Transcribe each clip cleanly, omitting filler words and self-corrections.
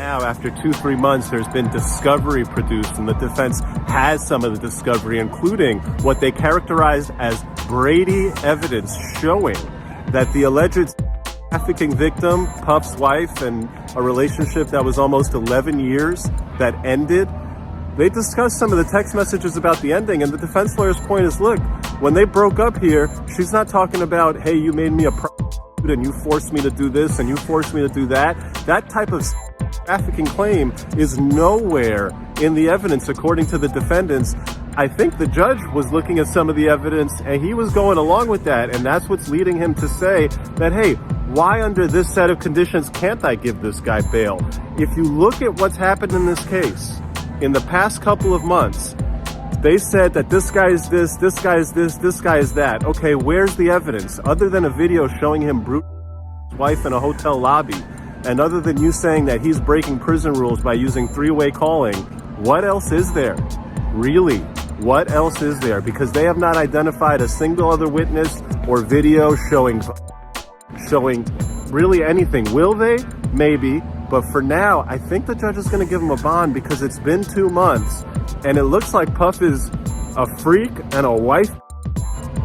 now, after 2-3 months, there's been discovery produced, and the defense has some of the discovery, including what they characterized as Brady evidence showing that the alleged trafficking victim, Puff's wife, and a relationship that was almost 11 years that ended. They discussed some of the text messages about the ending, and the defense lawyer's point is, look, when they broke up here, she's not talking about, hey, you made me a prostitute and you forced me to do this and you forced me to do that. That type of trafficking claim is nowhere in the evidence, according to the defendants. I think the judge was looking at some of the evidence and he was going along with that, and that's what's leading him to say that, hey, why under this set of conditions can't I give this guy bail? If you look at what's happened in this case, in the past couple of months, they said that this guy is this guy is this guy is that. Okay, where's the evidence? Other than a video showing him brutally his wife in a hotel lobby, and other than you saying that he's breaking prison rules by using three-way calling, what else is there? Really, what else is there? Because they have not identified a single other witness or video showing really anything. Will they? Maybe. But for now, I think the judge is going to give him a bond because it's been 2 months and it looks like Puff is a freak and a wife,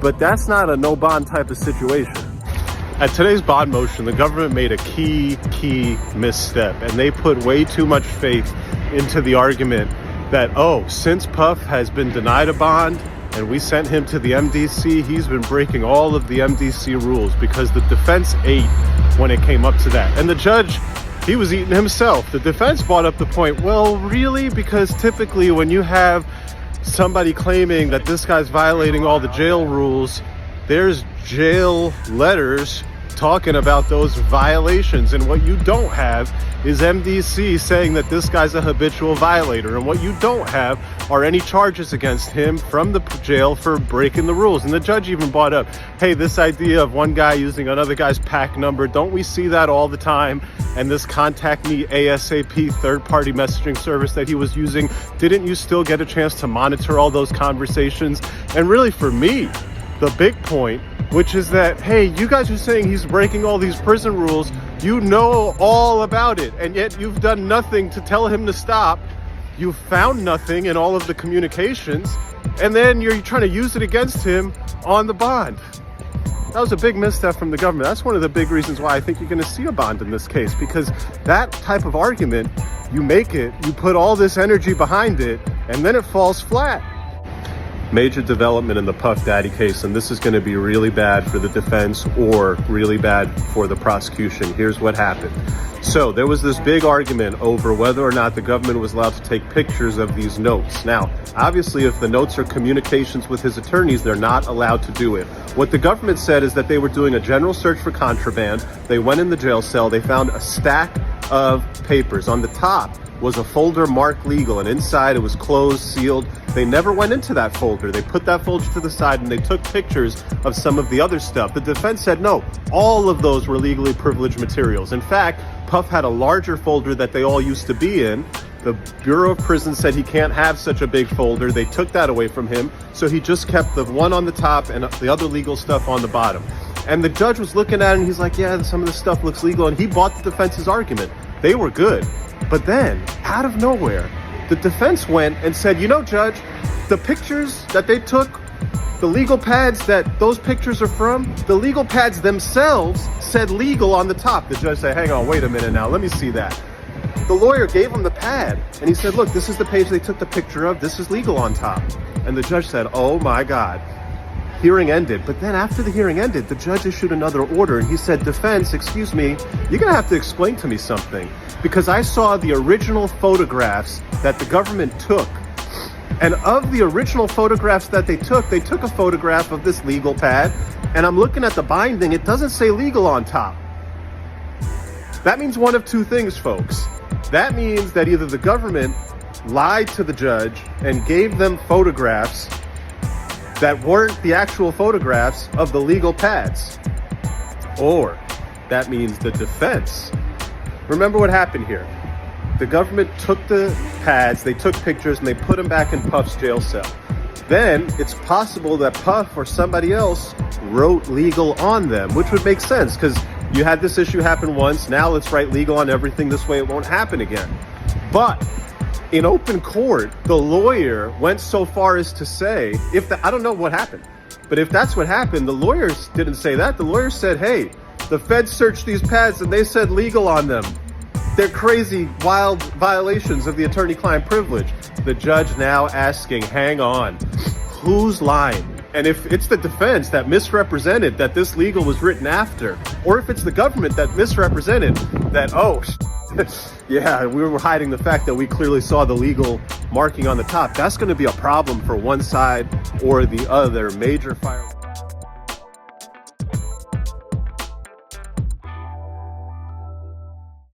but that's not a no bond type of situation. At today's bond motion, the government made a key misstep, and they put way too much faith into the argument that, oh, since Puff has been denied a bond and we sent him to the MDC, he's been breaking all of the MDC rules, because the defense ate when it came up to that. And the judge, he was eating himself. The defense brought up the point, well, really? Because typically when you have somebody claiming that this guy's violating all the jail rules, there's jail letters talking about those violations, and what you don't have is MDC saying that this guy's a habitual violator, and what you don't have are any charges against him from the jail for breaking the rules. And the judge even brought up, hey, this idea of one guy using another guy's PAC number, don't we see that all the time? And this contact me ASAP third-party messaging service that he was using, didn't you still get a chance to monitor all those conversations? And really, for me, the big point, which is that, hey, you guys are saying he's breaking all these prison rules. You know all about it, and yet you've done nothing to tell him to stop. You found nothing in all of the communications, and then you're trying to use it against him on the bond. That was a big misstep from the government. That's one of the big reasons why I think you're going to see a bond in this case, because that type of argument, you make it, you put all this energy behind it, and then it falls flat. Major development in the Puff Daddy case, and this is going to be really bad for the defense or really bad for the prosecution. Here's what happened. So there was this big argument over whether or not the government was allowed to take pictures of these notes. Now, obviously, if the notes are communications with his attorneys, they're not allowed to do it. What the government said is that they were doing a general search for contraband. They went in the jail cell. They found a stack of papers. On the top was a folder marked legal, and inside it was closed, sealed. They never went into that folder. They put that folder to the side and they took pictures of some of the other stuff. The defense said no, all of those were legally privileged materials. In fact, Puff had a larger folder that they all used to be in. The Bureau of Prisons said he can't have such a big folder. They took that away from him, so he just kept the one on the top and the other legal stuff on the bottom. And the judge was looking at it and he's like, yeah, some of this stuff looks legal, and he bought the defense's argument. They were good. But then, out of nowhere, the defense went and said, you know, Judge, the pictures that they took, the legal pads that those pictures are from, the legal pads themselves said legal on the top. The judge said, hang on, wait a minute now, let me see that. The lawyer gave him the pad, and he said, look, this is the page they took the picture of, this is legal on top. And the judge said, oh my God. Hearing ended. But then after the hearing ended, the judge issued another order, and he said, defense, excuse me, you're going to have to explain to me something, because I saw the original photographs that the government took. And of the original photographs that they took a photograph of this legal pad, and I'm looking at the binding, it doesn't say legal on top. That means one of two things, folks. That means that either the government lied to the judge and gave them photographs that weren't the actual photographs of the legal pads, or that means the defense. Remember what happened here. The government took the pads, they took pictures, and they put them back in Puff's jail cell. Then it's possible that Puff or somebody else wrote legal on them, which would make sense, because You had this issue happen once. Now let's write legal on everything. This way it won't happen again. But in open court, the lawyer went so far as to say, I don't know what happened, but if that's what happened, the lawyers didn't say that. The lawyers said, hey, the feds searched these pads and they said legal on them. They're crazy, wild violations of the attorney-client privilege. The judge now asking, hang on, who's lying? And if it's the defense that misrepresented that this legal was written after, or if it's the government that misrepresented that, yeah, we were hiding the fact that we clearly saw the legal marking on the top, that's going to be a problem for one side or the other. Major fire.